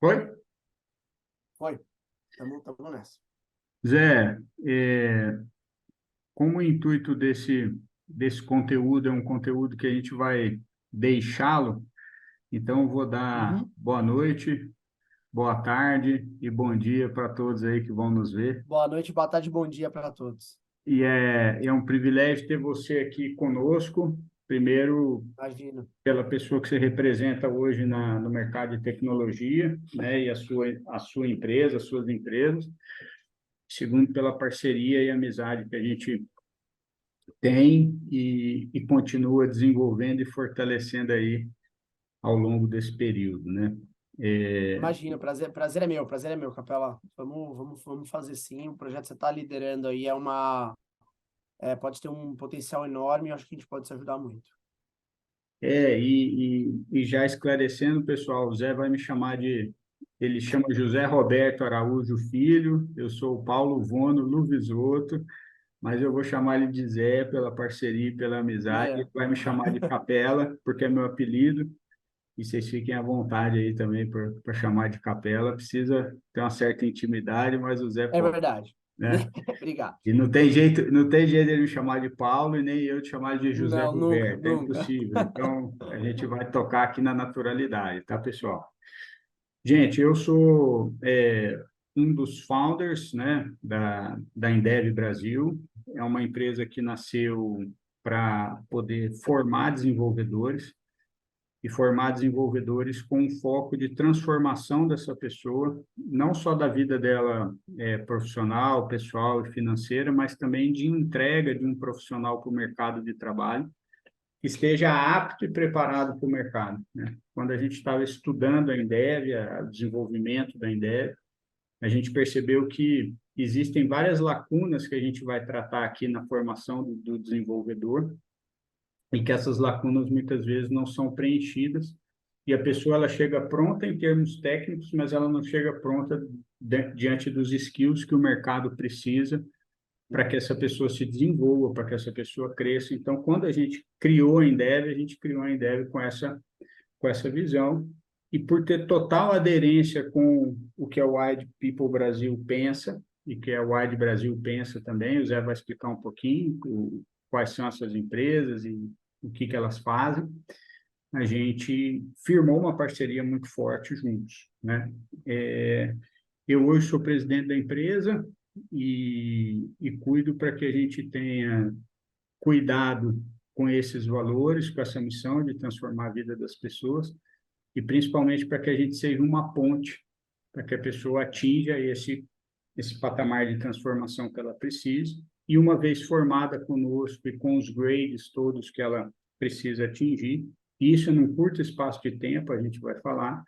Oi? Foi. Tamo nessa. Zé, como o intuito desse conteúdo é um conteúdo que a gente vai deixá-lo, então eu vou dar Uhum. boa noite, boa tarde e bom dia para todos aí que vão nos ver. Boa noite, boa tarde, bom dia para todos. É um privilégio ter você aqui conosco, primeiro Imagino. pela pessoa que você representa hoje no mercado de tecnologia, né, e a sua empresa, as suas empresas. Segundo, pela parceria e amizade que a gente tem e continua desenvolvendo e fortalecendo aí ao longo desse período, né? É, Imagino, prazer é meu, Capela. Vamos fazer sim. O projeto que você está liderando aí pode ter um potencial enorme. Eu acho que a gente pode se ajudar muito. e já esclarecendo, pessoal, o Zé vai me chamar ele chama José Roberto Araújo Filho, eu sou o Paulo Vono Luvisoto, mas eu vou chamar ele de Zé pela parceria e pela amizade, ele Zé. vai me chamar de Capela, porque é meu apelido, e vocês fiquem à vontade aí também para chamar de Capela, precisa ter uma certa intimidade, mas o Zé É pode, verdade. né? Obrigado. E não tem jeito de ele me chamar de Paulo e nem eu te chamar de José Não, nunca, Roberto, é nunca. impossível. Então, a gente vai tocar aqui na naturalidade, tá, pessoal? Gente, eu sou um dos founders, né, da Endev Brasil. É uma empresa que nasceu para poder formar desenvolvedores e formar desenvolvedores com um foco de transformação dessa pessoa, não só da vida dela profissional, pessoal e financeira, mas também de entrega de um profissional para o mercado de trabalho que esteja apto e preparado para o mercado, né? Quando a gente estava estudando a Endev, o desenvolvimento da Endev, a gente percebeu que existem várias lacunas que a gente vai tratar aqui na formação do desenvolvedor, e que essas lacunas muitas vezes não são preenchidas e a pessoa ela chega pronta em termos técnicos, mas ela não chega pronta diante dos skills que o mercado precisa para que essa pessoa se desenvolva, para que essa pessoa cresça. Então, quando a gente criou a Endev com essa visão e por ter total aderência com o que a Wide People Brasil pensa e que a Wide Brasil pensa também, o Zé vai explicar um pouquinho quais são essas empresas e o que elas fazem, a gente firmou uma parceria muito forte juntos, né? Eu hoje sou presidente da empresa e cuido para que a gente tenha cuidado com esses valores, com essa missão de transformar a vida das pessoas e principalmente para que a gente seja uma ponte para que a pessoa atinja esse patamar de transformação que ela precisa e uma vez formada conosco e com os grades todos que ela precisa atingir, isso num curto espaço de tempo, a gente vai falar,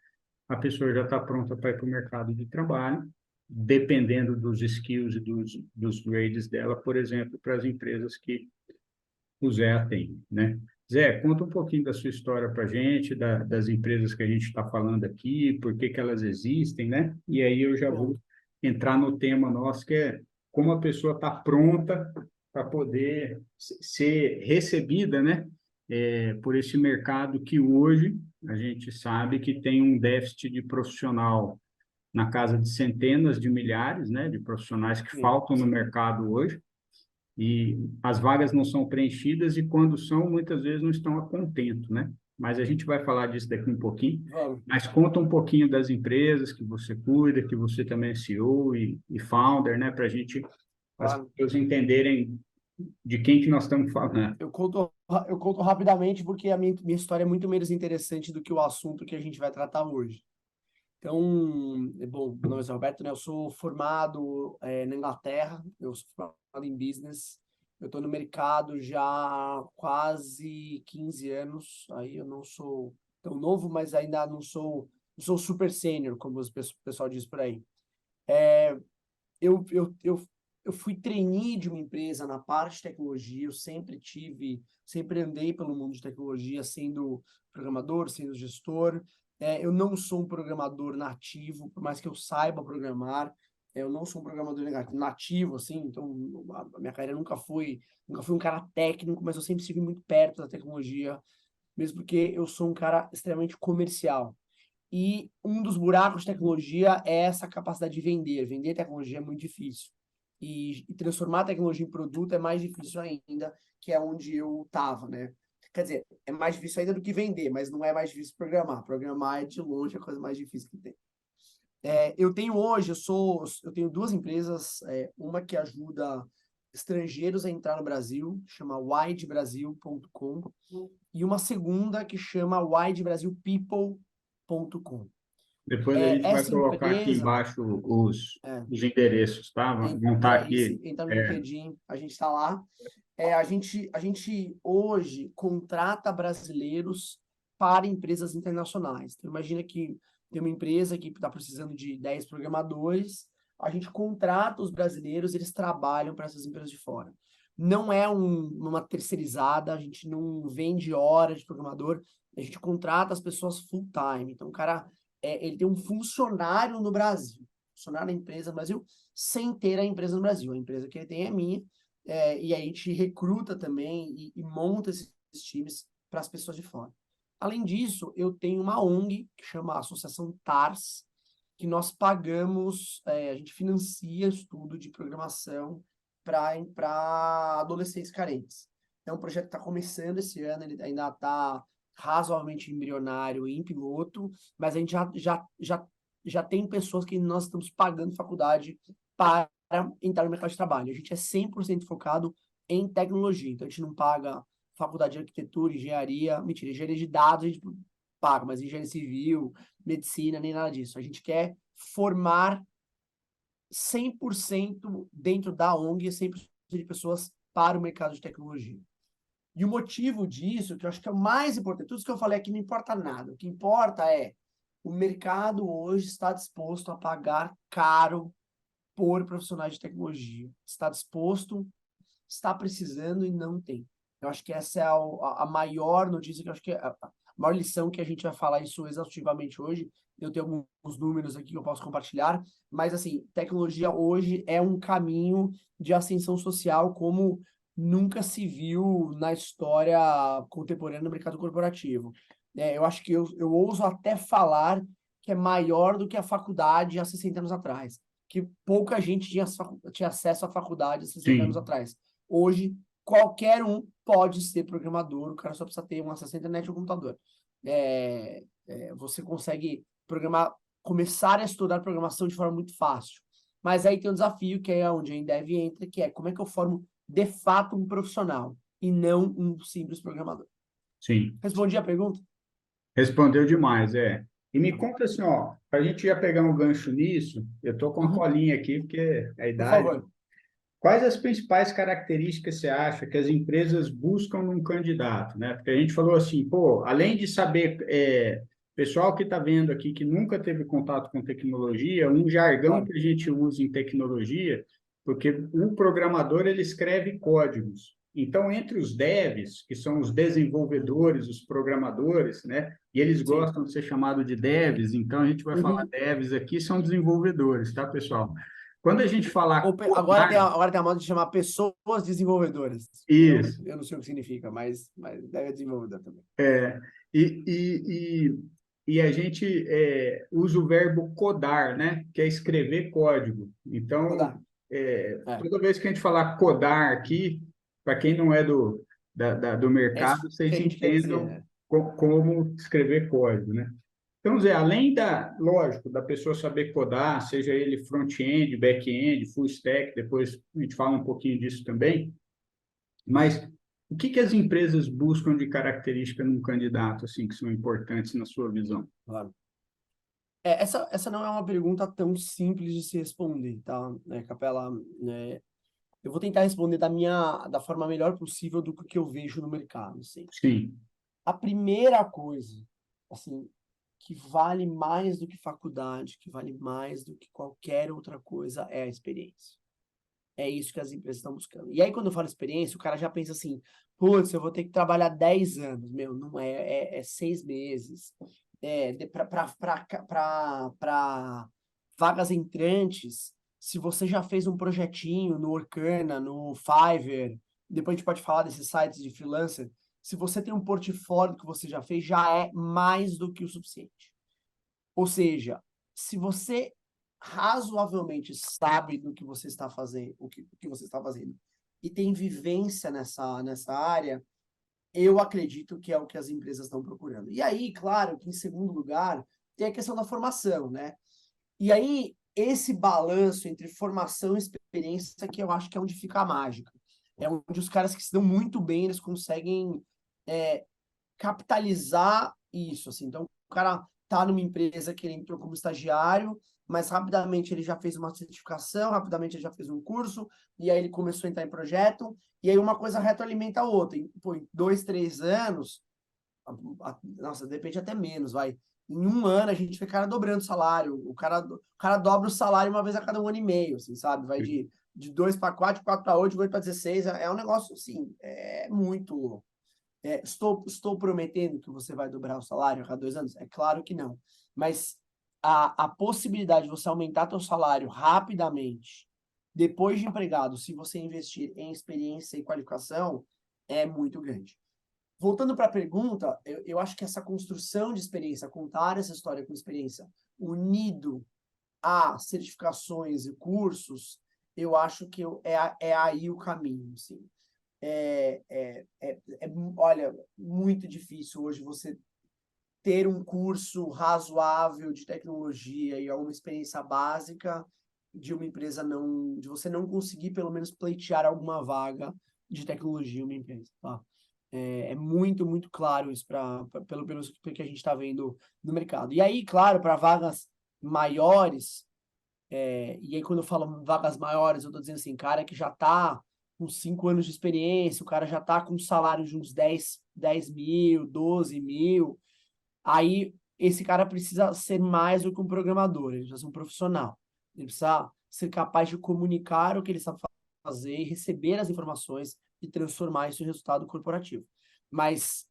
a pessoa já está pronta para ir para o mercado de trabalho, dependendo dos skills e dos grades dela, por exemplo, para as empresas que o Zé atende, né? Zé, conta um pouquinho da sua história para a gente, das empresas que a gente está falando aqui, por que que elas existem, né? E aí eu já vou Bom, entrar no tema nosso, que é como a pessoa está pronta para poder ser recebida, né? Por esse mercado que hoje a gente sabe que tem um déficit de profissional na casa de centenas de milhares, né? De profissionais que sim, faltam no mercado hoje e as vagas não são preenchidas e quando são, muitas vezes não estão a contento, né? Mas a gente vai falar disso daqui um pouquinho. vamos. Mas conta um pouquinho das empresas que você cuida, que você também é CEO e founder, né? Para a gente, as Claro. pessoas entenderem de quem que nós estamos falando. Eu conto rapidamente porque a minha história é muito menos interessante do que o assunto que a gente vai tratar hoje. Então, bom, meu nome é Roberto, né? Eu sou formado na Inglaterra, eu sou formado em business. Eu estou no mercado já há quase 15 anos. Aí eu não sou tão novo, mas ainda não sou super sênior, como o pessoal diz por aí. Eu, eu, eu, eu fui trainee de uma empresa na parte de tecnologia, sempre andei pelo mundo de tecnologia, sendo programador, sendo gestor. Eu não sou um programador nativo, por mais que eu saiba programar, eu não sou um programador nativo, assim, então a minha carreira nunca fui um cara técnico, mas eu sempre estive muito perto da tecnologia, mesmo porque eu sou um cara extremamente comercial. E um dos buracos de tecnologia é essa capacidade de vender. Vender tecnologia é muito difícil. E transformar a tecnologia em produto é mais difícil ainda, que é onde eu estava, né? Quer dizer, é mais difícil ainda do que vender, mas não é mais difícil programar. Programar é de longe a coisa mais difícil que tem. Eu tenho hoje, eu tenho duas empresas, uma que ajuda estrangeiros a entrar no Brasil, chama widebrasil.com, e uma segunda que chama widebrasilpeople.com. Depois a gente vai Essa colocar aqui empresa, embaixo é, os endereços, tá? Vão estar aqui. entra no É, LinkedIn, a gente está lá. A gente hoje contrata brasileiros para empresas internacionais. Então, imagina que tem uma empresa que está precisando de 10 programadores, a gente contrata os brasileiros, eles trabalham para essas empresas de fora. Não é uma terceirizada, a gente não vende horas de programador, a gente contrata as pessoas full time. Então, o cara, ele tem um funcionário no Brasil, funcionário da empresa no Brasil, sem ter a empresa no Brasil. A empresa que ele tem é minha, e a gente recruta também e monta esses times para as pessoas de fora. Além disso, eu tenho uma ONG que chama Associação TARS, que nós pagamos, a gente financia estudo de programação para adolescentes carentes. É um projeto que está começando esse ano, ele ainda está razoavelmente embrionário e em piloto, mas a gente já tem pessoas que nós estamos pagando faculdade para entrar no mercado de trabalho. A gente é 100% focado em tecnologia, então a gente não paga faculdade de arquitetura, engenharia, mentira, engenharia de dados a gente paga, mas engenharia civil, medicina, nem nada disso. A gente quer formar 100% dentro da ONG, 100% de pessoas para o mercado de tecnologia. E o motivo disso, que eu acho que é o mais importante, tudo isso que eu falei aqui não importa nada. O que importa é o mercado hoje está disposto a pagar caro por profissionais de tecnologia. Está disposto, está precisando e não tem. Eu acho que essa é a maior notícia, que eu acho que é a maior lição que a gente vai falar isso exaustivamente hoje. Eu tenho alguns números aqui que eu posso compartilhar, mas assim, tecnologia hoje é um caminho de ascensão social como nunca se viu na história contemporânea do mercado corporativo. Eu acho que eu ouso até falar que é maior do que a faculdade há 60 anos atrás, que pouca gente tinha acesso à faculdade há 60 anos sim, atrás. Hoje, qualquer um pode ser programador, o cara só precisa ter um acesso à internet e um computador. Você consegue programar, começar a estudar programação de forma muito fácil. Mas aí tem um desafio, que é onde a Indev entra, que é como é que eu formo, de fato, um profissional e não um simples programador. sim. Respondi a pergunta? Respondeu demais, é. E me Tá. conta assim, ó, para a gente já pegar um gancho nisso, eu tô com a Uhum. colinha aqui, porque é a Por idade. favor. Quais as principais características você acha que as empresas buscam num candidato, né? Porque a gente falou assim, pô, além de saber, pessoal que está vendo aqui que nunca teve contato com tecnologia, um jargão Claro. que a gente usa em tecnologia, porque o programador ele escreve códigos. Então, entre os devs, que são os desenvolvedores, os programadores, né? E eles Sim. gostam de ser chamados de devs, então a gente vai falar Uhum. devs aqui, são desenvolvedores, tá, pessoal? Quando a gente falar codar, Agora tem a moda de chamar pessoas desenvolvedoras, que isso. eu não sei o que significa, mas deve desenvolvedor também. É, e, e, e a gente usa o verbo codar, né? Que é escrever código. Então, Rodar. É. toda vez que a gente falar codar aqui, para quem não é do É isso mercado, que vocês a gente quer dizer, entendam né? como escrever código, né? Então, Zé, além lógico, da pessoa saber codar, seja ele front-end, back-end, full stack, depois a gente fala um pouquinho disso também, mas o que que as empresas buscam de característica num candidato, assim, que são importantes na sua visão? Claro. Essa não é uma pergunta tão simples de se responder, tá, Capela? Eu vou tentar responder da forma melhor possível do que eu vejo no mercado, assim. Sim, A primeira coisa, assim, que vale mais do que faculdade, que vale mais do que qualquer outra coisa, é a experiência. É isso que as empresas estão buscando. E aí, quando eu falo experiência, o cara já pensa assim, putz, eu vou ter que trabalhar 10 anos. Meu, não é 6 meses. Para vagas entrantes, se você já fez um projetinho no Orkana, no Fiverr, depois a gente pode falar desses sites de freelancer, se você tem um portfólio que você já fez, já é mais do que o suficiente. Ou seja, se você razoavelmente sabe do que você está fazendo, o que você está fazendo, e tem vivência nessa área, eu acredito que é o que as empresas estão procurando. E aí, claro, que em segundo lugar, tem a questão da formação, né? E aí, esse balanço entre formação e experiência que eu acho que é onde fica a mágica. É onde os caras que se dão muito bem, eles conseguem capitalizar isso, assim. Então, o cara tá numa empresa que ele entrou como estagiário, mas rapidamente ele já fez uma certificação, rapidamente ele já fez um curso, e aí ele começou a entrar em projeto, e aí uma coisa retroalimenta a outra. Pô, em 2, 3 anos, nossa, de repente até menos, vai. Em um ano a gente vê cara dobrando o salário, o cara dobra o salário uma vez a cada 1 ano e meio, assim, sabe? Vai de 2 para 4, de 4 para 8, de 8 para 16, é um negócio, assim, muito... estou prometendo que você vai dobrar o salário a cada 2 anos? É claro que não. Mas a possibilidade de você aumentar seu salário rapidamente, depois de empregado, se você investir em experiência e qualificação, é muito grande. Voltando para a pergunta, eu acho que essa construção de experiência, contar essa história com experiência, unido a certificações e cursos, eu acho que é aí o caminho, assim. Olha, muito difícil hoje você ter um curso razoável de tecnologia e alguma experiência básica de uma empresa de você não conseguir pelo menos pleitear alguma vaga de tecnologia em uma empresa, tá? É muito, muito claro isso pelo que a gente está vendo no mercado. E aí, claro, para vagas maiores, e aí quando eu falo vagas maiores, eu estou dizendo assim, cara que já está com 5 anos de experiência, o cara já está com um salário de uns 10 mil, 12 mil, aí esse cara precisa ser mais do que um programador, ele precisa ser um profissional. Ele precisa ser capaz de comunicar o que ele sabe fazer e receber as informações e transformar isso em resultado corporativo. Mas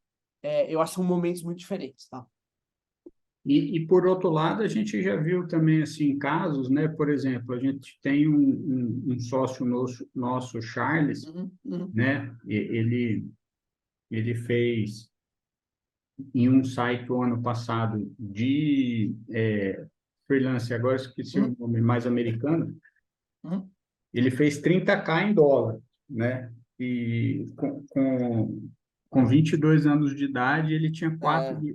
eu acho que são momentos muito diferentes, tá? Por outro lado, a gente já viu também assim casos, né? Por exemplo, a gente tem um sócio nosso, Charles, Uhum. né? Ele fez em um site o ano passado de freelance, agora esqueci o Uhum. nome mais americano, Uhum. ele fez 30K em dólar, né? E com 22 anos de idade, ele tinha quatro É,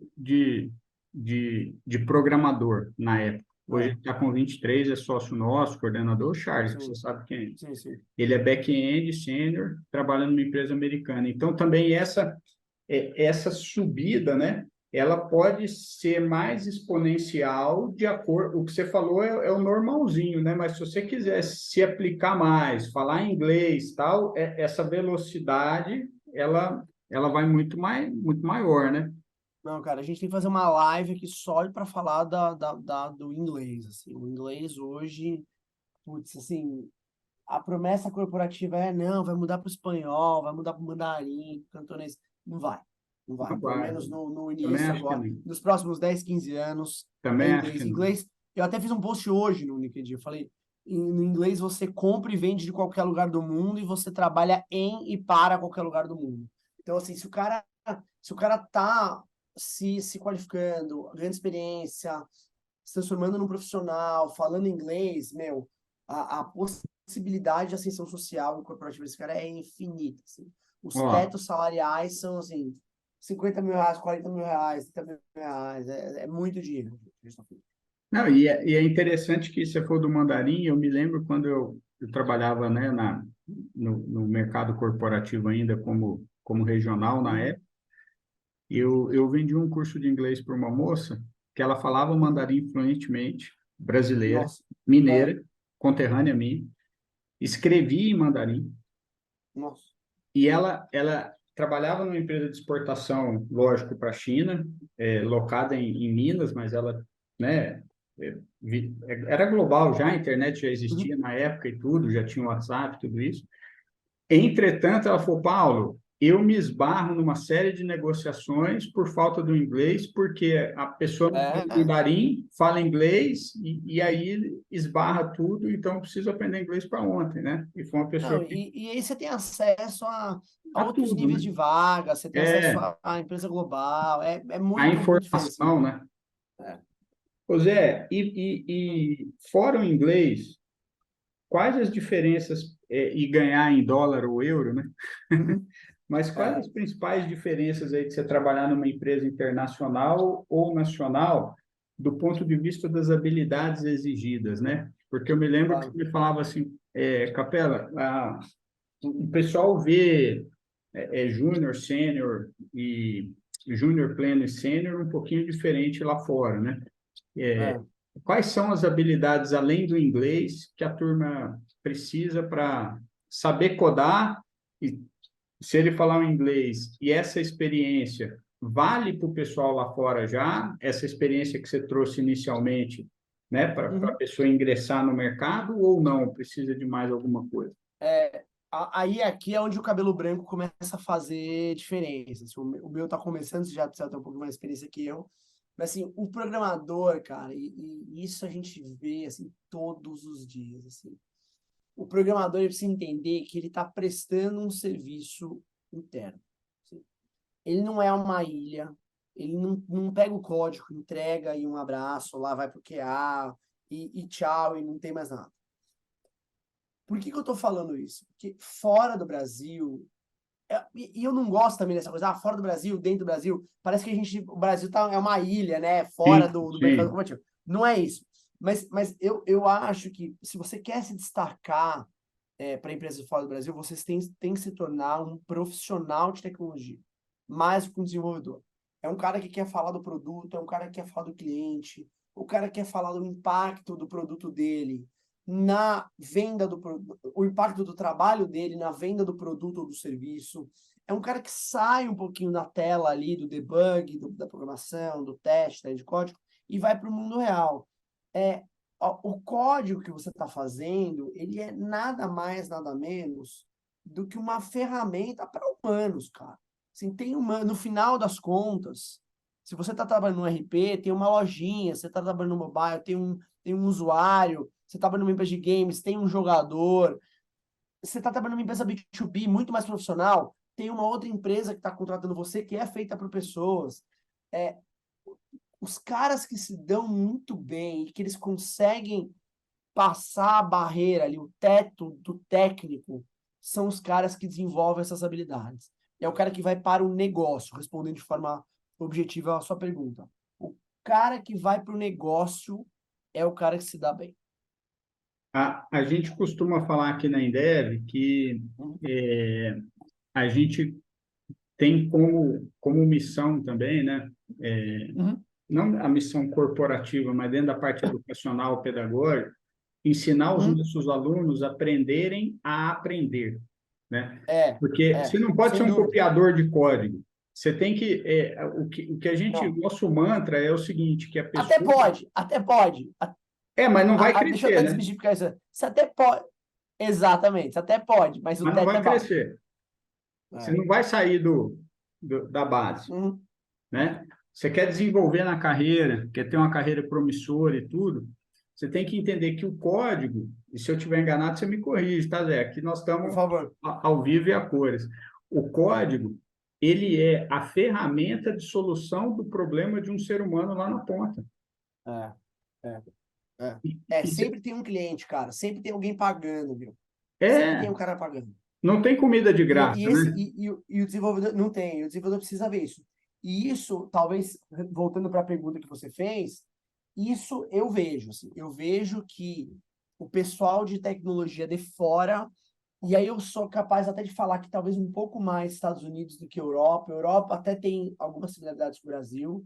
de programador na época. Hoje ele é, está com 23, é sócio nosso, coordenador, Charles, que você sim, sabe quem é. sim, sim. Ele é back-end sênior, trabalhando numa empresa americana. Então, também essa subida, né? Ela pode ser mais exponencial de acordo. O que você falou é o normalzinho, né? Mas se você quiser se aplicar mais, falar inglês, tal, essa velocidade ela vai muito maior, né? Não, cara, a gente tem que fazer uma live aqui só para falar do inglês, assim. O inglês hoje, putz, assim, a promessa corporativa não, vai mudar para o espanhol, vai mudar para o mandarim, cantonês. Não vai, não vai. Não Pelo vai. menos no Também início acho que agora, não. nos próximos 10, 15 anos, é Também acho que inglês. não. Inglês, eu até fiz um post hoje no LinkedIn, eu falei, no inglês você compra e vende de qualquer lugar do mundo e você trabalha em e para qualquer lugar do mundo. Então, assim, se o cara tá se qualificando, ganhando experiência, se transformando num profissional, falando inglês, meu, a possibilidade de ascensão social e corporativa desse cara é infinita, assim. Os Ó, tetos salariais são, assim, 50 mil reais, 40 mil reais, 30 mil reais, é muito dinheiro. não, e é interessante que você for do mandarim, eu me lembro quando eu trabalhava, né, no mercado corporativo ainda como regional na Uhum, época, eu vendi um curso de inglês para uma moça que ela falava uhum. mandarim fluentemente, brasileira, Nossa, é, mineira, conterrânea minha, escrevia em mandarim, nossa. e ela trabalhava numa empresa de exportação, lógico, para a China, locada em Minas, mas ela, né, era global já, a internet já Uhum. existia na época e tudo, já tinha WhatsApp, tudo isso. Entretanto, ela falou, Paulo, eu me esbarro numa série de negociações por falta do inglês, porque a pessoa não fala É, mandarim, fala inglês, e aí esbarra tudo, então eu preciso aprender inglês para ontem, né? E foi uma pessoa não, que... e aí você tem acesso a A outros tudo, níveis né? de vaga, você tem acesso É, à empresa global, é a muito, muito diferente, assim. informação, né? É. Ô Zé, e fora o inglês, quais as diferenças, e ganhar em dólar ou euro, né? Uhum. Mas quais É, as principais diferenças aí de você trabalhar numa empresa internacional ou nacional, do ponto de vista das habilidades exigidas, né? Porque eu me lembro que claro. você me falava assim, Capela, o pessoal vê júnior, sênior e júnior pleno e sênior um pouquinho diferente lá fora, né? É, É. quais são as habilidades além do inglês que a turma precisa para saber codar e se ele falar o inglês e essa experiência vale para o pessoal lá fora já, essa experiência que você trouxe inicialmente, né, para a Uhum. pessoa ingressar no mercado ou não, precisa de mais alguma coisa? Aí aqui é onde o cabelo branco começa a fazer diferença. Assim, o meu tá começando, você já tem um pouco mais de experiência que eu. Mas assim, o programador, cara, e isso a gente vê assim todos os dias, assim. O programador ele precisa entender que ele está prestando um serviço interno. Assim. Ele não é uma ilha, ele não pega o código, entrega e um abraço, lá vai pro QA e tchau, e não tem mais nada. Por que eu estou falando isso? Porque fora do Brasil, e eu não gosto também dessa coisa, fora do Brasil, dentro do Brasil, parece que o Brasil é uma ilha, né, fora Sim, do mercado sim. corporativo. Não é isso. Mas eu acho que se você quer se destacar para empresas fora do Brasil, vocês têm que se tornar um profissional de tecnologia, mais que um desenvolvedor. É um cara que quer falar do produto, é um cara que quer falar do cliente, o cara quer falar do impacto do produto dele na venda o impacto do trabalho dele na venda do produto ou do serviço. É um cara que sai um pouquinho da tela ali do debug, da programação, do teste, de código, e vai para o mundo real. É, o código que você está fazendo, ele é nada mais, nada menos do que uma ferramenta para humanos, cara. Assim, no final das contas, se você está trabalhando no RP, tem uma lojinha, você está trabalhando no mobile, tem um usuário, você está trabalhando numa empresa de games, tem um jogador, você está trabalhando numa empresa B2B muito mais profissional, tem uma outra empresa que está contratando você que é feita por pessoas. É, os caras que se dão muito bem e que eles conseguem passar a barreira ali, o teto do técnico, são os caras que desenvolvem essas habilidades. É o cara que vai para o negócio, respondendo de forma objetiva a sua pergunta. O cara que vai para o negócio é o cara que se dá bem. A gente costuma falar aqui na Endev que Uhum. é, a gente tem como missão também, né? Uhum. Não a missão corporativa, mas dentro da parte educacional, pedagógica, ensinar os Uhum. nossos alunos a aprenderem a aprender, né? É, Porque você não pode ser sem um dúvida. copiador de código. Você tem que, o que a gente, Não. nosso mantra é o seguinte, que a Até pessoa, pode, até pode. mas não vai Deixa eu crescer, até né? desmistificar isso. Você até pode. Exatamente, você até pode, mas o Mas não teto vai é baixo. crescer. Você É. não vai sair da base, Uhum. né? Você quer desenvolver na carreira, quer ter uma carreira promissora e tudo, você tem que entender que o código, e se eu estiver enganado, você me corrige, tá, Zé? Aqui nós Por estamos favor. ao vivo e a cores. O código, ele é a ferramenta de solução do problema de um ser humano lá na ponta. É, é. E, Sempre tem um cliente, cara. Sempre tem alguém pagando, viu? Sempre tem é, um cara pagando. não tem comida de graça, né? E o desenvolvedor não tem, o desenvolvedor precisa ver isso. E isso, talvez, voltando para a pergunta que você fez, isso eu vejo, assim, eu vejo que o pessoal de tecnologia de fora, e aí eu sou capaz até de falar que talvez um pouco mais Estados Unidos do que Europa. Europa até tem algumas similaridades com o Brasil.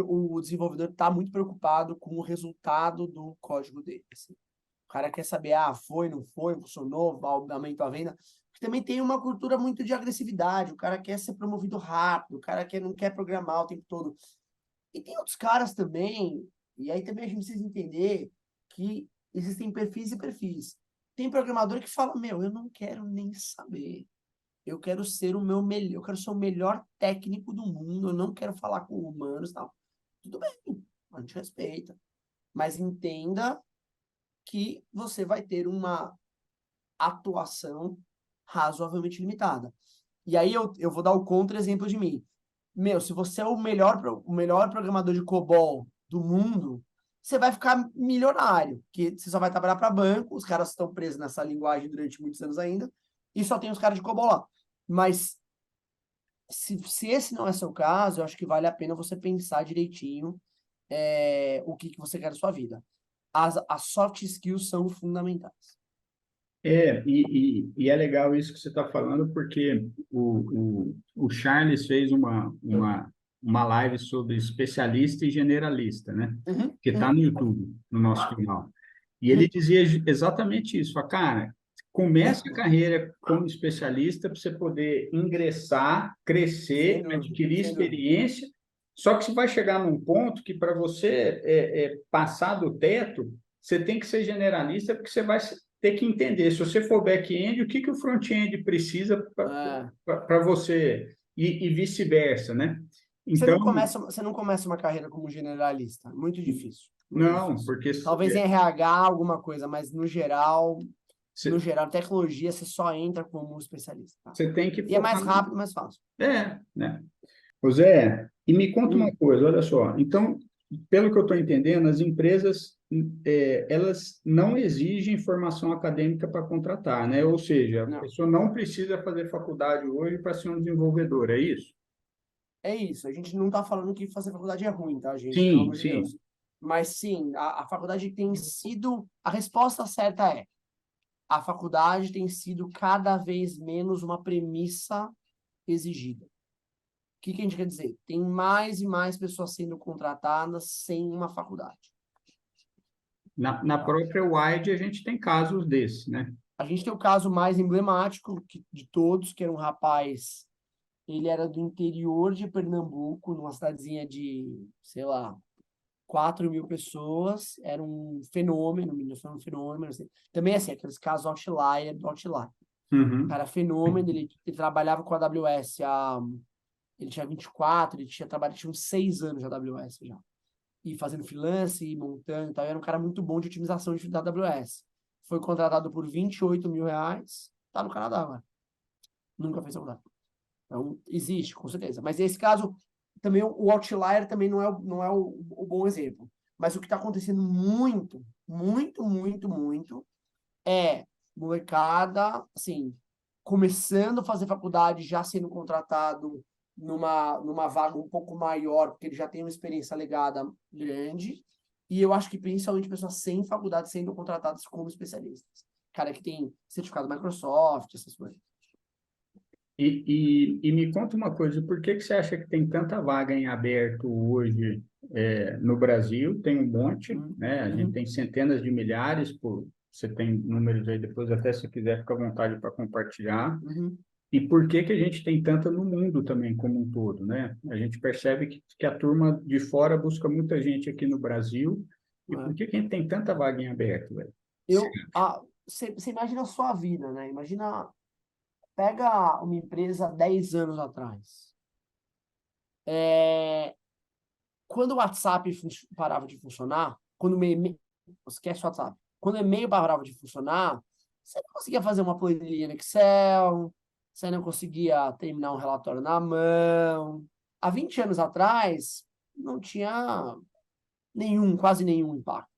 O desenvolvedor está muito preocupado com o resultado do código dele. Assim. O cara quer saber, foi, não foi, funcionou, aumento a venda. Também tem uma cultura muito de agressividade. O cara quer ser promovido rápido, o cara não quer programar o tempo todo. E tem outros caras também, e aí também a gente precisa entender que existem perfis e perfis. Tem programador que fala, eu não quero nem saber. Eu quero ser o meu melhor, eu quero ser o melhor técnico do mundo, eu não quero falar com humanos, tal. Tudo bem, a gente respeita. Mas entenda que você vai ter uma atuação razoavelmente limitada. E aí eu vou dar o contra-exemplo de mim. Se você é o melhor programador de COBOL do mundo, você vai ficar milionário, porque você só vai trabalhar para banco, os caras estão presos nessa linguagem durante muitos anos ainda, e só tem os caras de COBOL lá. Mas se esse não é seu caso, eu acho que vale a pena você pensar direitinho o que você quer da sua vida. As soft skills são fundamentais. E é legal isso que você está falando, porque o Charles fez uma live sobre especialista e generalista, né? Que está no YouTube, no nosso canal. E ele dizia exatamente isso, fala, cara, começa a carreira como especialista para você poder ingressar, crescer, adquirir experiência, só que você vai chegar num ponto que para você passar do teto, você tem que ser generalista, porque você vai ter que entender, se você for back-end, o que o front-end precisa para você, e vice-versa, né? Então, você não começa uma carreira como generalista, muito difícil. Não, porque... Talvez em RH alguma coisa, mas no geral, tecnologia, você só entra como especialista. Tá? Você tem que focar... E é mais rápido, mais fácil. Né? José, e me conta uma coisa, olha só. Então, pelo que eu estou entendendo, as empresas, elas não exigem formação acadêmica para contratar, né? Ou seja, a pessoa não precisa fazer faculdade hoje para ser um desenvolvedor, é isso? É isso. A gente não está falando que fazer faculdade é ruim, tá, gente? Sim, pelo amor de sim. Deus. Mas sim, a faculdade tem sido... A resposta certa é: a faculdade tem sido cada vez menos uma premissa exigida. O que a gente quer dizer? Tem mais e mais pessoas sendo contratadas sem uma faculdade. Na própria Wide, a gente tem casos desses, né? A gente tem o caso mais emblemático de todos, que era um rapaz, ele era do interior de Pernambuco, numa cidadezinha de, sei lá, 4.000 pessoas, era um fenômeno, assim. Também assim, aqueles casos outlier do outlier. Cara, fenômeno, ele trabalhava com a AWS, ele tinha 24, ele tinha trabalhado, tinha uns 6 anos de AWS já. E fazendo freelance, e montando e tal, era um cara muito bom de otimização da AWS. Foi contratado por R$28 mil, tá no Canadá agora. Nunca fez faculdade. Então, existe, com certeza. Mas esse caso, também o outlier também não é o bom exemplo. Mas o que está acontecendo muito, muito, muito, muito é molecada, assim, começando a fazer faculdade, já sendo contratado numa vaga um pouco maior, porque ele já tem uma experiência legada grande. E eu acho que principalmente pessoas sem faculdade sendo contratadas como especialistas. Cara que tem certificado Microsoft, essas coisas. E me conta uma coisa, por que você acha que tem tanta vaga em aberto hoje no Brasil? Tem um monte, né? A gente tem centenas de milhares, você tem números aí depois, até se quiser, fica à vontade para compartilhar. E por que a gente tem tanta no mundo também, como um todo, né? A gente percebe que a turma de fora busca muita gente aqui no Brasil. E por que a gente tem tanta vaga em aberto, velho? Você imagina a sua vida, né? Pega uma empresa 10 anos atrás. Quando o WhatsApp parava de funcionar, esquece o WhatsApp. Quando o e-mail parava de funcionar, você não conseguia fazer uma planilha no Excel, você não conseguia terminar um relatório na mão. Há 20 anos atrás, não tinha quase nenhum impacto.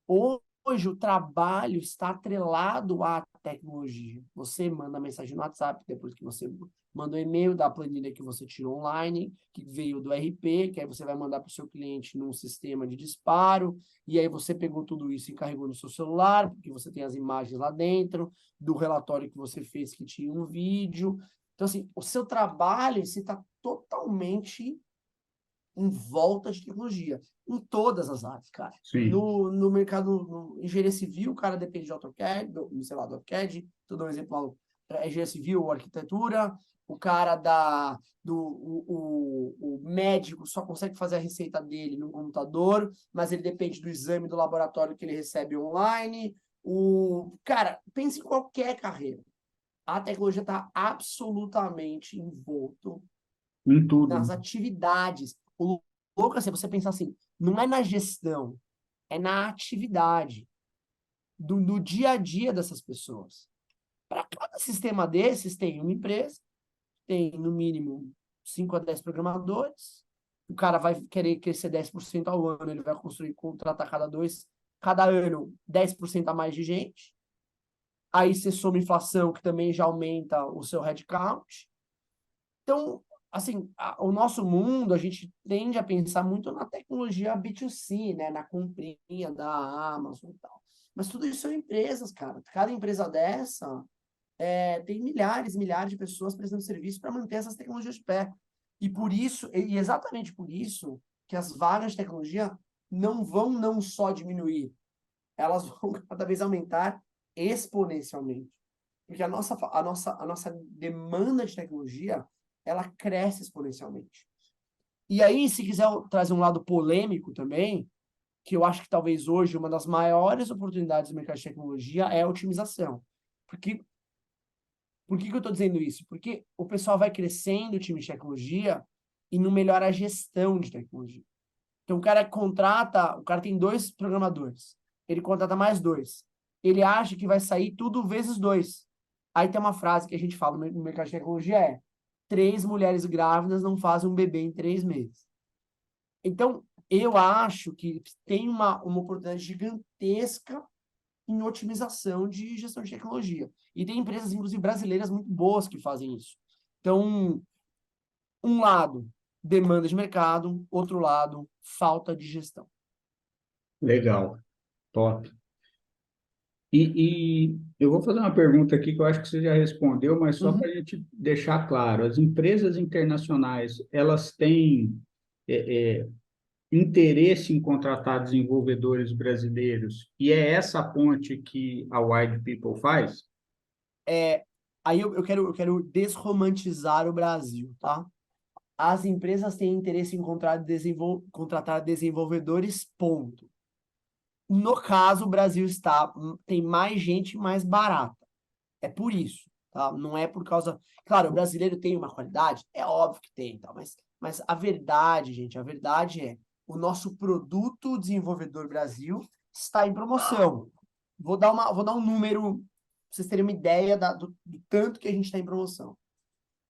Hoje, o trabalho está atrelado à tecnologia. Você manda mensagem no WhatsApp, depois que você manda um e-mail da planilha que você tirou online, que veio do RP, que aí você vai mandar para o seu cliente num sistema de disparo, e aí você pegou tudo isso e carregou no seu celular, porque você tem as imagens lá dentro, do relatório que você fez que tinha um vídeo. Então, assim, o seu trabalho está totalmente em volta de tecnologia, em todas as áreas, cara. No mercado, engenharia civil, o cara depende de AutoCAD, do AutoCAD, estou dando um exemplo, engenharia civil ou arquitetura, o cara o médico só consegue fazer a receita dele no computador, mas ele depende do exame do laboratório que ele recebe online. Cara, pense em qualquer carreira. A tecnologia está absolutamente envolto em tudo, nas atividades. O louco é você pensar assim, não é na gestão, é na atividade do dia a dia dessas pessoas. Para cada sistema desses, tem uma empresa, tem no mínimo 5 a 10 programadores, o cara vai querer crescer 10% ao ano, ele vai contratar cada ano 10% a mais de gente. Aí você soma inflação, que também já aumenta o seu headcount. Então, assim, o nosso mundo, a gente tende a pensar muito na tecnologia B2C, né? Na comprinha da Amazon e tal. Mas tudo isso são empresas, cara. Cada empresa dessa tem milhares e milhares de pessoas prestando serviço para manter essas tecnologias de pé. E por isso, e exatamente por isso, que as vagas de tecnologia não vão não só diminuir, elas vão cada vez aumentar exponencialmente. Porque a nossa demanda de tecnologia, ela cresce exponencialmente. E aí, se quiser trazer um lado polêmico também, que eu acho que talvez hoje uma das maiores oportunidades do mercado de tecnologia é a otimização. Porque, por que eu estou dizendo isso? Porque o pessoal vai crescendo o time de tecnologia e não melhora a gestão de tecnologia. Então, o cara tem 2 programadores, ele contrata mais 2. Ele acha que vai sair tudo vezes 2. Aí tem uma frase que a gente fala no mercado de tecnologia: 3 mulheres grávidas não fazem um bebê em 3 meses. Então, eu acho que tem uma oportunidade gigantesca em otimização de gestão de tecnologia. E tem empresas, inclusive brasileiras, muito boas que fazem isso. Então, um lado, demanda de mercado, outro lado, falta de gestão. Legal, top. E eu vou fazer uma pergunta aqui que eu acho que você já respondeu, mas só para a Uhum. gente deixar claro, as empresas internacionais, elas têm interesse em contratar desenvolvedores brasileiros, e é essa ponte que a Wide People faz? Aí eu quero desromantizar o Brasil, tá? As empresas têm interesse em contratar desenvolvedores, ponto. No caso, o Brasil tem mais gente mais barata. É por isso, tá? Não é por causa. Claro, o brasileiro tem uma qualidade, é óbvio que tem, tá? Mas a verdade, gente, a verdade é o nosso produto desenvolvedor Brasil está em promoção. Vou dar um número para vocês terem uma ideia do tanto que a gente está em promoção.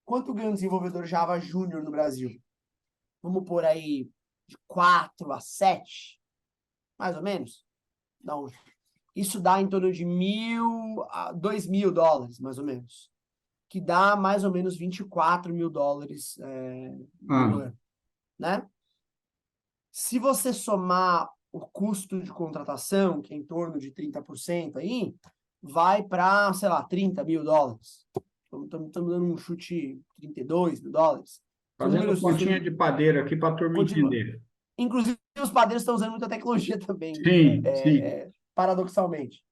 Quanto ganha um desenvolvedor Java Júnior no Brasil? Vamos por aí de 4 a 7, mais ou menos? Não. Isso dá em torno de 1.000 a 2.000 dólares, mais ou menos. Que dá mais ou menos 24 mil dólares no Ah, ano, né? Se você somar o custo de contratação, que é em torno de 30% aí, vai para, sei lá, 30 mil dólares. Estamos dando um chute 32 mil dólares. São fazendo números. pontinha de padeiro aqui para a turma Continua. entender. Inclusive, os padeiros estão usando muita tecnologia também, Sim, sim. paradoxalmente.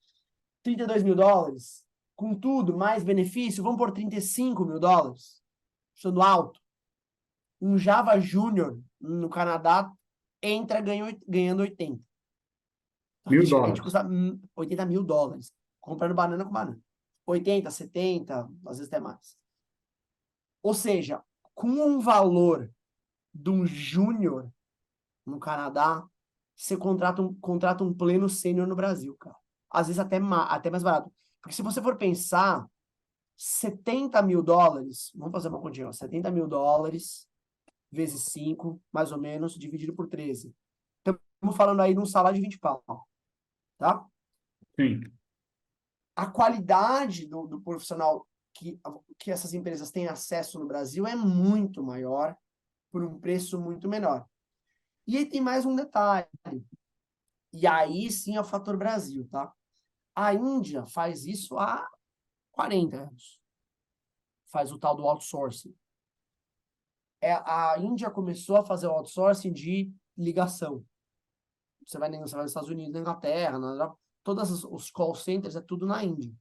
32 mil dólares, com tudo, mais benefício, vamos por 35 mil dólares, estando alto. Um Java Júnior no Canadá entra ganhando 80. Mil A gente dólares. custa 80 mil dólares, comprando banana com banana. 80, 70, às vezes até mais. Ou seja, com um valor de um júnior no Canadá, você contrata um pleno sênior no Brasil, cara. Às vezes até mais barato. Porque se você for pensar, 70 mil dólares, vamos fazer uma continha, 70 mil dólares vezes 5, mais ou menos, dividido por 13. Estamos falando aí de um salário de 20 pau, tá? Sim, A qualidade do profissional que essas empresas têm acesso no Brasil é muito maior, por um preço muito menor. E aí tem mais um detalhe, e aí sim é o fator Brasil, tá? A Índia faz isso há 40 anos. Faz o tal do outsourcing. A Índia começou a fazer o outsourcing de ligação. Você vai nos Estados Unidos, na Inglaterra, na Europa, todos os call centers é tudo na Índia.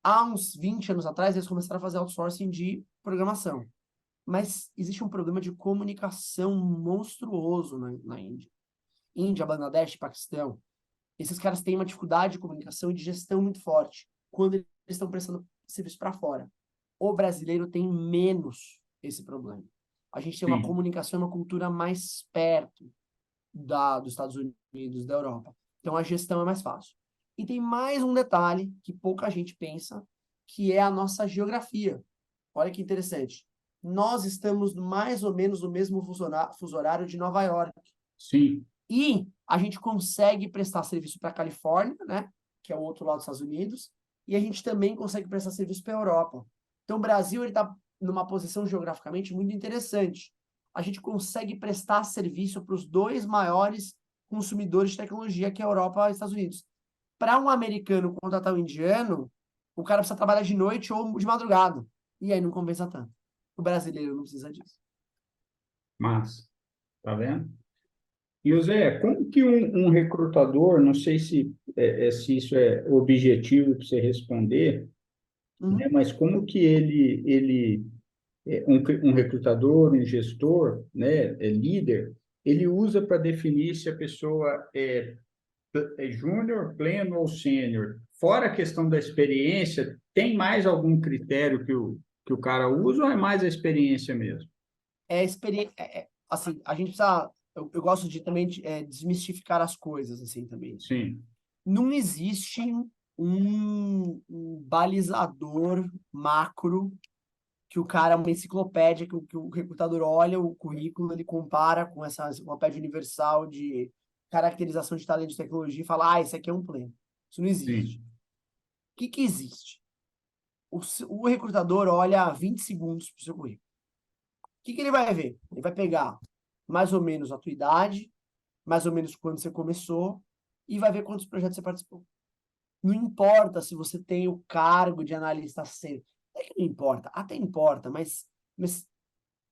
Há uns 20 anos atrás, eles começaram a fazer outsourcing de programação. Mas existe um problema de comunicação monstruoso na Índia. Índia, Bangladesh, Paquistão. Esses caras têm uma dificuldade de comunicação e de gestão muito forte quando eles estão prestando serviço para fora. O brasileiro tem menos esse problema. A gente tem uma sim. comunicação e uma cultura mais perto dos Estados Unidos, da Europa. Então a gestão é mais fácil. E tem mais um detalhe que pouca gente pensa, que é a nossa geografia. Olha que interessante. nós estamos mais ou menos no mesmo fuso horário de Nova York. Sim, E a gente consegue prestar serviço para a Califórnia, né? Que é o outro lado dos Estados Unidos, e a gente também consegue prestar serviço para a Europa. Então, o Brasil está numa posição geograficamente muito interessante. A gente consegue prestar serviço para os dois maiores consumidores de tecnologia, que é a Europa e os Estados Unidos. Para um americano contratar um indiano, o cara precisa trabalhar de noite ou de madrugada. E aí não compensa tanto. O brasileiro não precisa disso. mas, tá vendo? E, o Zé, como que um recrutador, não sei se isso é objetivo para você responder, né, Uhum. mas como que um recrutador, um gestor, né, líder, ele usa para definir se a pessoa é júnior, pleno ou sênior? Fora a questão da experiência, tem mais algum critério que o cara usa ou é mais a experiência mesmo? Assim, a gente precisa. Eu gosto de também desmistificar as coisas, assim, também. Sim, Não existe um balizador macro que o cara, uma enciclopédia, que o recrutador olha o currículo, ele compara com essa enciclopédia universal de caracterização de talento de tecnologia e fala, esse aqui é um pleno. Isso não existe. sim, O que existe? O recrutador olha 20 segundos para o seu currículo. O que ele vai ver? Ele vai pegar mais ou menos a tua idade, mais ou menos quando você começou, e vai ver quantos projetos você participou. Não importa se você tem o cargo de analista sênior. É que não importa, até importa, mas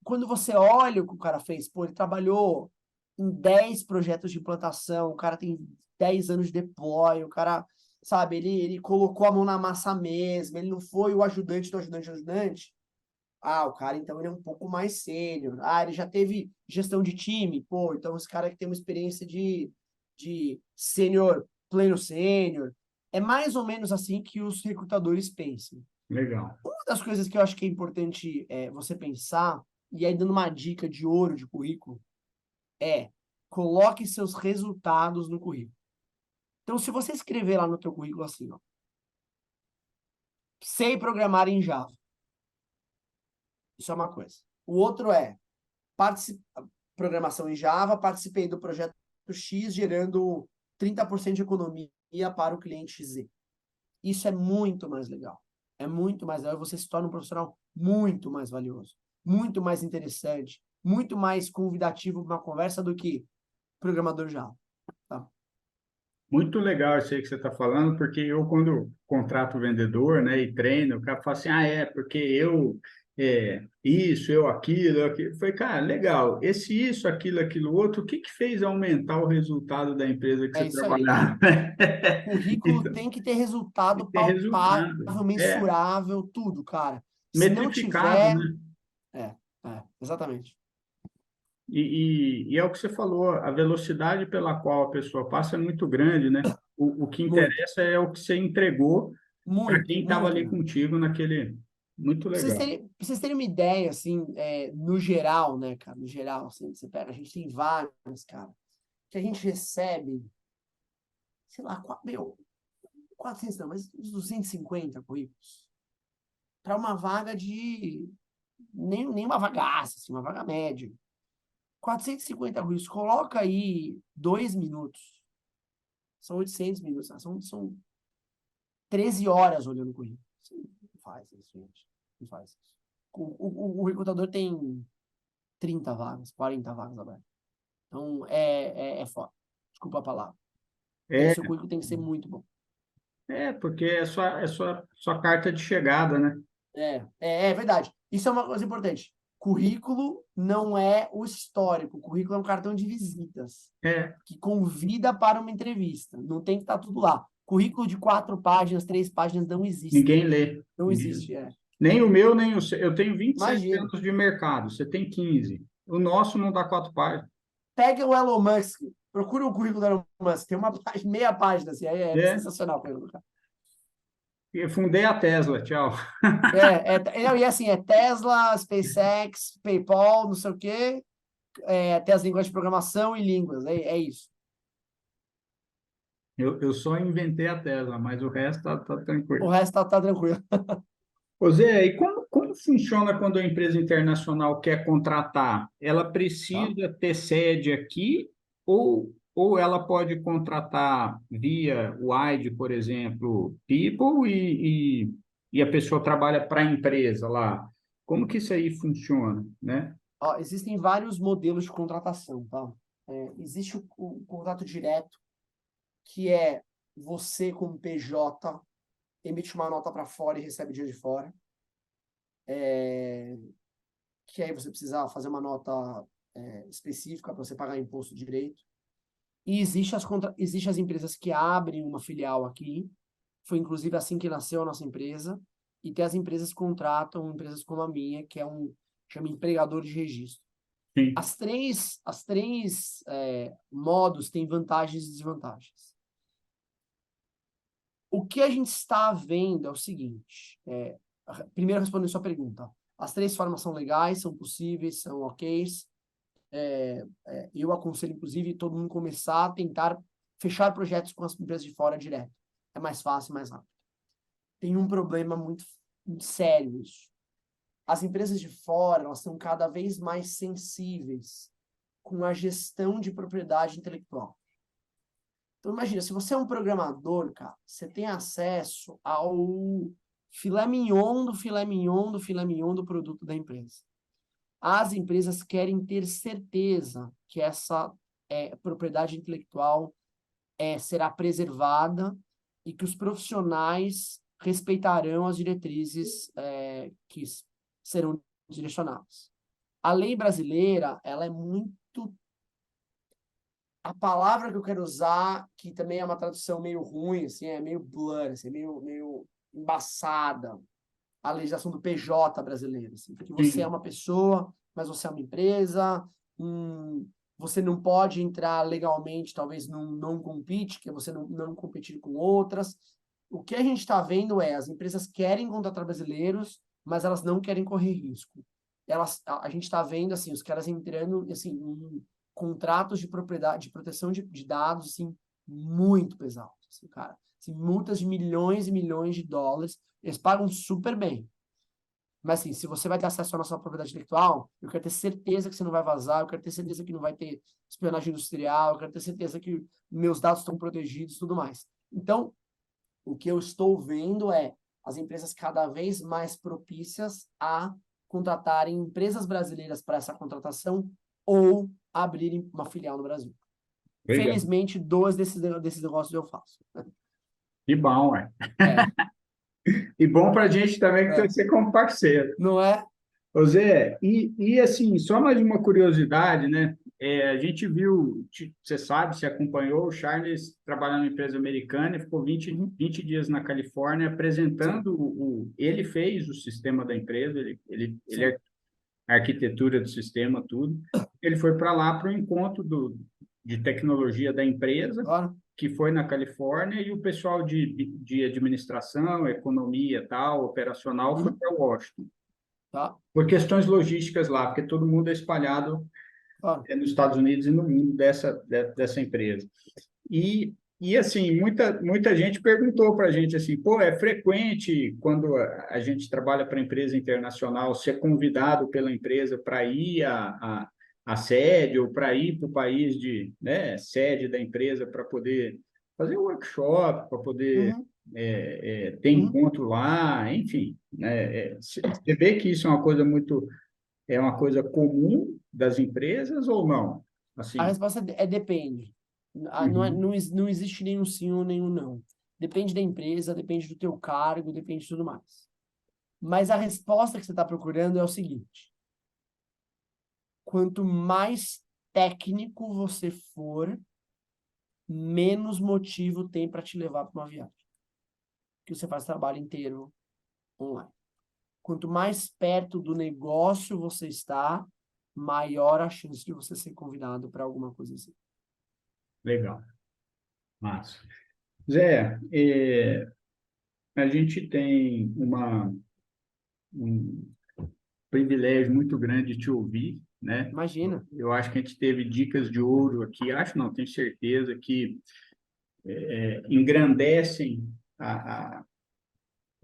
quando você olha o que o cara fez, pô, ele trabalhou em 10 projetos de implantação, o cara tem 10 anos de deploy, o cara, sabe, ele colocou a mão na massa mesmo, ele não foi o ajudante do ajudante do ajudante. O cara, então, ele é um pouco mais sênior. Ele já teve gestão de time. Pô, então esse cara que tem uma experiência de sênior, pleno sênior. É mais ou menos assim que os recrutadores pensam. legal. Uma das coisas que eu acho que é importante você pensar, e aí dando uma dica de ouro de currículo, coloque seus resultados no currículo. Então, se você escrever lá no teu currículo assim, ó, sei programar em Java, isso é uma coisa. O outro é programação em Java, participei do projeto X, gerando 30% de economia para o cliente Z. Isso é muito mais legal. É muito mais legal. Você se torna um profissional muito mais valioso, muito mais interessante, muito mais convidativo para uma conversa do que programador Java. Tá? Muito legal isso aí que você está falando, porque eu, quando contrato o vendedor, né, e treino, o cara fala assim, porque isso, eu aquilo, eu aquilo. Eu falei, cara, legal, esse isso, aquilo outro, o que que fez aumentar o resultado da empresa que É você isso aí. trabalhava? Currículo Então, tem que ter tem resultado que ter palpável, resultado. mensurável, tudo, cara. Se não Metrificado, tiver, né? é, exatamente. E é o que você falou, a velocidade pela qual a pessoa passa é muito grande, né? O que Muito, interessa é o que você entregou para muito, quem estava muito ali mesmo. contigo naquele. Muito legal. Pra vocês terem uma ideia, assim, no geral, né, cara? No geral, assim, você pega, a gente tem vários, cara, que a gente recebe, sei lá, 400 não, mas uns 250 currículos para uma vaga de, nem uma vagaça, assim, uma vaga média. 450 currículos, coloca aí 2 minutos, são 800 minutos, são 13 horas olhando o currículo. Você não faz isso, gente. Não faz isso. O recrutador tem 30 vagas, 40 vagas abertas. Então, é foda. Desculpa a palavra. É, Seu currículo tem que ser muito bom. porque é sua carta de chegada, né? É verdade. Isso é uma coisa importante. Currículo não é o histórico. Currículo é um cartão de visitas É, que convida para uma entrevista. Não tem que estar tudo lá. Currículo de 4 páginas, 3 páginas não existe. ninguém lê. Não existe, Nem o meu, nem o seu. Eu tenho 27 Imagina. anos de mercado, você tem 15. O nosso não dá 4 páginas. Pega o Elon Musk, procura o currículo do Elon Musk, tem uma página, meia página, assim, é É, sensacional o currículo do cara. eu fundei a Tesla, tchau. E assim, é Tesla, SpaceX, PayPal, não sei o quê, tem as línguas de programação e línguas, é isso. Eu só inventei a Tesla, mas o resto tá O tranquilo. resto tá tranquilo. Ô Zé, e como funciona quando a empresa internacional quer contratar? Ela tá? precisa ter sede aqui ou ela pode contratar via Wide, por exemplo, People e a pessoa trabalha para a empresa lá? Como que isso aí funciona, né? Ó, existem vários modelos de contratação, tá? Existe o contrato direto, que é você, como PJ, emite uma nota para fora e recebe dinheiro de fora. Que aí você precisa fazer uma nota específica para você pagar imposto direito. E existe as empresas que abrem uma filial aqui. Foi inclusive assim que nasceu a nossa empresa. E tem as empresas que contratam empresas como a minha, que é chama empregador de registro. Sim, As três modos têm vantagens e desvantagens. O que a gente está vendo é o seguinte: primeiro, respondendo sua pergunta, as três formas são legais, são possíveis, são ok. Eu aconselho, inclusive, todo mundo começar a tentar fechar projetos com as empresas de fora direto. É mais fácil, mais rápido. Tem um problema muito sério isso. As empresas de fora, elas estão cada vez mais sensíveis com a gestão de propriedade intelectual. Então, imagina, se você é um programador, cara, você tem acesso ao filé mignon do filé mignon do filé mignon do produto da empresa. As empresas querem ter certeza que essa propriedade intelectual será preservada e que os profissionais respeitarão as diretrizes que serão direcionadas. A lei brasileira, ela é muito... A palavra que eu quero usar, que também é uma tradução meio ruim, assim, é meio blur, assim, meio embaçada, a legislação do PJ brasileiro, assim, porque você é sim, uma pessoa, mas você é uma empresa, você não pode entrar legalmente, talvez, num não compete, que é você não competir com outras. O que a gente está vendo é, as empresas querem contratar brasileiros, mas elas não querem correr risco. A gente está vendo, assim, os caras entrando, assim, em contratos de propriedade, de proteção de dados, assim, muito pesados, assim, cara. Assim, multas de milhões e milhões de dólares, eles pagam super bem. Mas assim, se você vai ter acesso à nossa propriedade intelectual, eu quero ter certeza que você não vai vazar, eu quero ter certeza que não vai ter espionagem industrial, eu quero ter certeza que meus dados estão protegidos e tudo mais. Então, o que eu estou vendo é as empresas cada vez mais propícias a contratarem empresas brasileiras para essa contratação ou abrirem uma filial no Brasil. legal. Felizmente, dois desses negócios eu faço. Que bom, ué. É, E bom para a gente também que tem é. que ser como parceiro. Não é? Ô Zé, assim, só mais uma curiosidade, né? A gente viu, você sabe, você acompanhou o Charles trabalhando na empresa americana e ficou Uhum. 20 dias na Califórnia Sim, apresentando ele fez o sistema da empresa, ele sim. é a arquitetura do sistema, tudo. Ele foi para lá para o encontro de tecnologia da empresa, Claro. que foi na Califórnia, e o pessoal de administração, economia, tal, operacional, foi Uhum. para Washington Tá, por questões logísticas lá, porque todo mundo é espalhado claro. nos Estados Unidos e no mundo dessa empresa. E assim, muita gente perguntou para a gente assim, pô, é frequente quando a gente trabalha para empresa internacional ser convidado pela empresa para ir a sede ou para ir para o país de, né, sede da empresa para poder fazer workshop, para poder Uhum. ter Uhum. encontro lá, enfim, né? Você vê que isso é uma coisa comum das empresas ou não? A Assim, resposta é depende. uhum, Não existe nenhum sim ou nenhum não. Depende da empresa, depende do teu cargo, depende de tudo mais. Mas a resposta que você está procurando é o seguinte: quanto mais técnico você for, menos motivo tem para te levar para uma viagem. Que você faz trabalho inteiro online. Quanto mais perto do negócio você está, maior a chance de você ser convidado para alguma coisa assim. legal, massa. Zé, a gente tem um privilégio muito grande de te ouvir, né? Imagina. Eu acho que a gente teve dicas de ouro aqui, acho não, tenho certeza que engrandecem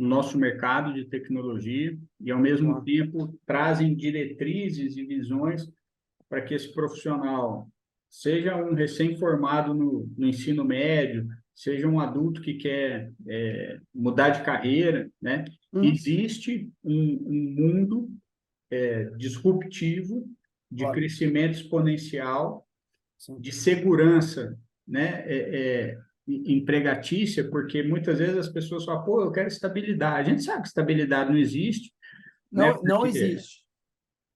no nosso mercado de tecnologia e, ao mesmo Claro. tempo, trazem diretrizes e visões para que esse profissional seja um recém-formado no ensino médio, seja um adulto que quer mudar de carreira, né? Uhum. Existe um mundo disruptivo, de Claro. crescimento exponencial, Sim. de segurança, né? Empregatícia, porque muitas vezes as pessoas falam, pô, eu quero estabilidade. A gente sabe que estabilidade não existe, né? Não, não existe.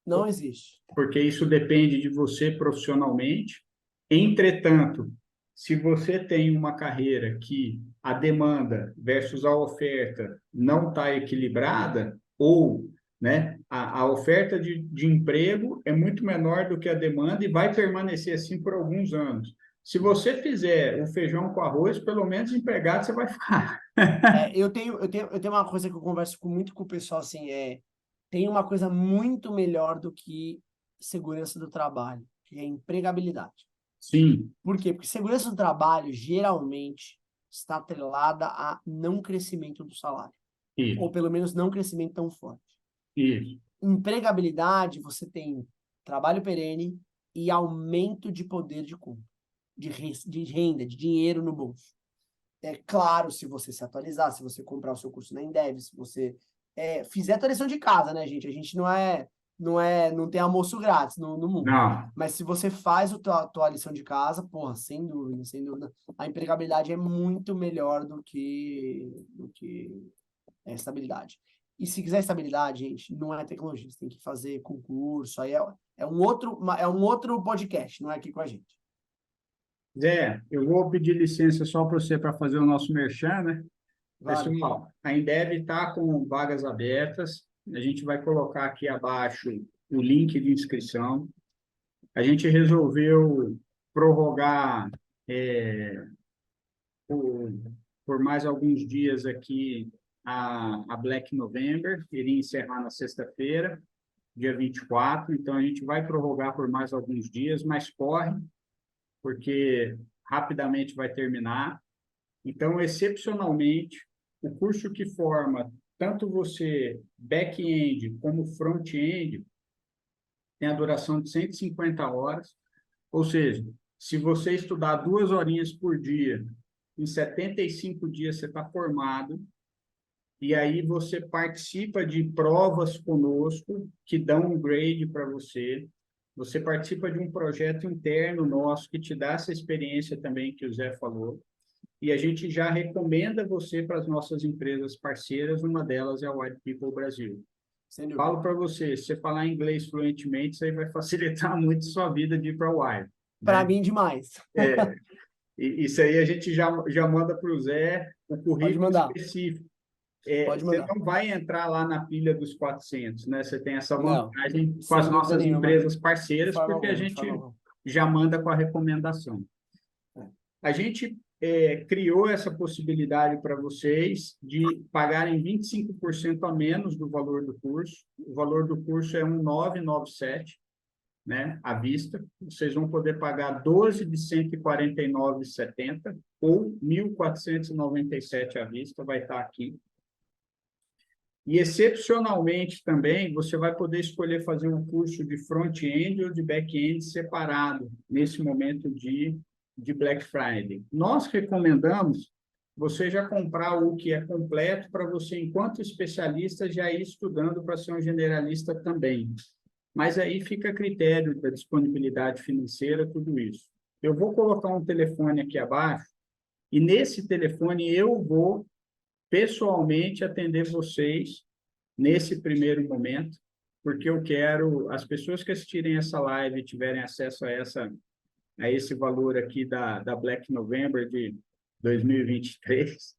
Não existe. Porque isso depende de você profissionalmente. Entretanto, se você tem uma carreira que a demanda versus a oferta não está equilibrada, ou né, a oferta de emprego é muito menor do que a demanda e vai permanecer assim por alguns anos. Se você fizer o feijão com arroz, pelo menos empregado você vai ficar. Eu tenho uma coisa que eu converso muito com o pessoal, assim, tem uma coisa muito melhor do que segurança do trabalho, que é empregabilidade. Sim, Por quê? Porque segurança do trabalho, geralmente, está atrelada a não crescimento do salário, ou isso, pelo menos não crescimento tão forte. isso, Empregabilidade, você tem trabalho perene e aumento de poder de compra, de renda, de dinheiro no bolso. É claro, se você se atualizar, se você comprar o seu curso na Indev, se você fizer a tua lição de casa, né, gente? A gente não tem almoço grátis no mundo. não, Mas se você faz a tua lição de casa, porra, sem dúvida, sem dúvida, a empregabilidade é muito melhor do que estabilidade. E se quiser estabilidade, gente, não é tecnologia, você tem que fazer concurso, aí é um outro podcast, não é aqui com a gente. Zé, eu vou pedir licença só para você para fazer o nosso merchan, né? Vale. Pessoal, a Embev está com vagas abertas. A gente vai colocar aqui abaixo o link de inscrição. A gente resolveu prorrogar por, por mais alguns dias aqui a Black November, iria encerrar na sexta-feira, dia 24. Então, a gente vai prorrogar por mais alguns dias, mas corre, porque rapidamente vai terminar. Então, excepcionalmente, o curso que forma tanto você back-end como front-end tem a duração de 150 horas, ou seja, se você estudar 2 horinhas por dia, em 75 dias você está formado, e aí você participa de provas conosco, que dão um grade para você, você participa de um projeto interno nosso que te dá essa experiência também que o Zé falou, e a gente já recomenda você para as nossas empresas parceiras, uma delas é a White People Brasil. Sem dúvida. Falo para você, se você falar inglês fluentemente, isso aí vai facilitar muito sua vida de ir para o White, Para né? mim, demais. Isso aí a gente já manda para o Zé o Pode currículo mandar. específico. Pode Você mandar. não vai entrar lá na pilha dos 400, né? Você tem essa Não, vantagem com as sem dúvida nossas nenhuma. empresas De parceiras, forma porque a alguma, de forma gente alguma. já manda com a recomendação. É. A gente criou essa possibilidade para vocês de pagarem 25% a menos do valor do curso. O valor do curso é 1.997, né, à vista. Vocês vão poder pagar 12 de 149,70 ou 1.497 à vista, vai estar aqui. E, excepcionalmente, também, você vai poder escolher fazer um curso de front-end ou de back-end separado, nesse momento de Black Friday. Nós recomendamos você já comprar o que é completo para você, enquanto especialista, já ir estudando para ser um generalista também. Mas aí fica a critério da disponibilidade financeira, tudo isso. Eu vou colocar um telefone aqui abaixo, e nesse telefone eu vou pessoalmente atender vocês nesse primeiro momento, porque eu quero as pessoas que assistirem essa live e tiverem acesso a esse valor aqui da Black November de 2023,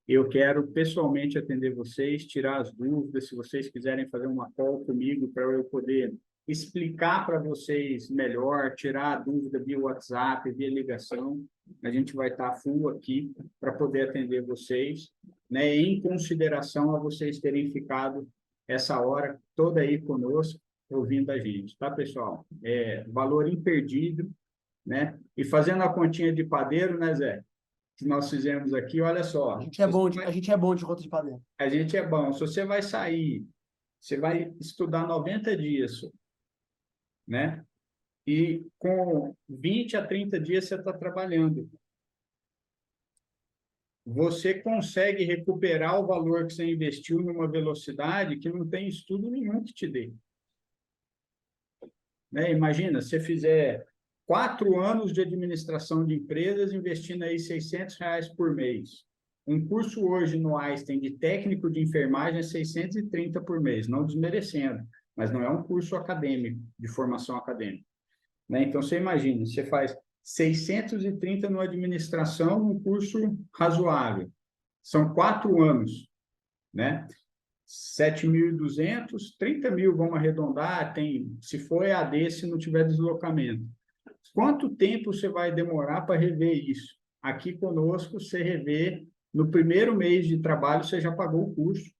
eu quero pessoalmente atender vocês, tirar as dúvidas, se vocês quiserem fazer uma call comigo para eu poder explicar para vocês melhor, tirar a dúvida via WhatsApp, via ligação, a gente vai estar full aqui para poder atender vocês, né, em consideração a vocês terem ficado essa hora toda aí conosco, ouvindo a gente, tá, pessoal? Valor imperdível, né? E fazendo a continha de padeiro, né, Zé? que nós fizemos aqui, olha só. A gente é bom de conta de padeiro. A gente é bom. Se você vai sair, você vai estudar 90 dias, né? E com 20 a 30 dias você está trabalhando. Você consegue recuperar o valor que você investiu numa velocidade que não tem estudo nenhum que te dê. Né? Imagina, se você fizer 4 anos de administração de empresas, investindo aí R$ 600 por mês. Um curso hoje no Einstein de técnico de enfermagem é 630 por mês, não desmerecendo, mas não é um curso acadêmico, de formação acadêmica. Né? Então, você imagina, você faz 630 no administração, um curso razoável. São 4 anos, né? 7.200, 30 mil, vamos arredondar, se for EAD, se não tiver deslocamento. Quanto tempo você vai demorar para rever isso? Aqui conosco, você rever, no primeiro mês de trabalho, você já pagou o curso.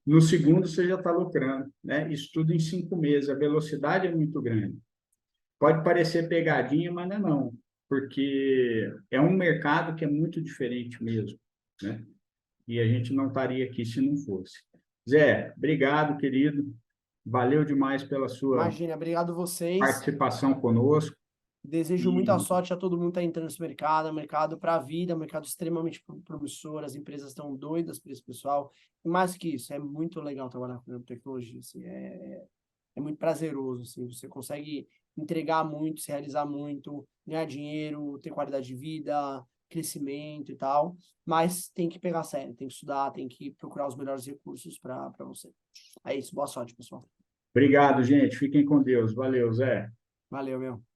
No segundo, você já está lucrando, né? Isso tudo em 5 meses, a velocidade é muito grande. Pode parecer pegadinha, mas não, porque é um mercado que é muito diferente mesmo, né? E a gente não estaria aqui se não fosse. Zé, obrigado, querido. Valeu demais pela sua Imagina, obrigado vocês. participação conosco. Desejo muita E sorte a todo mundo que está entrando nesse mercado, é um mercado para a vida, é um mercado extremamente promissor, as empresas estão doidas por esse pessoal. E mais que isso, é muito legal trabalhar com tecnologia, assim, é muito prazeroso, assim, você consegue entregar muito, se realizar muito, ganhar dinheiro, ter qualidade de vida, crescimento e tal, mas tem que pegar sério, tem que estudar, tem que procurar os melhores recursos para você. É isso, boa sorte, pessoal. obrigado, gente. Fiquem com Deus. Valeu, Zé. Valeu, meu.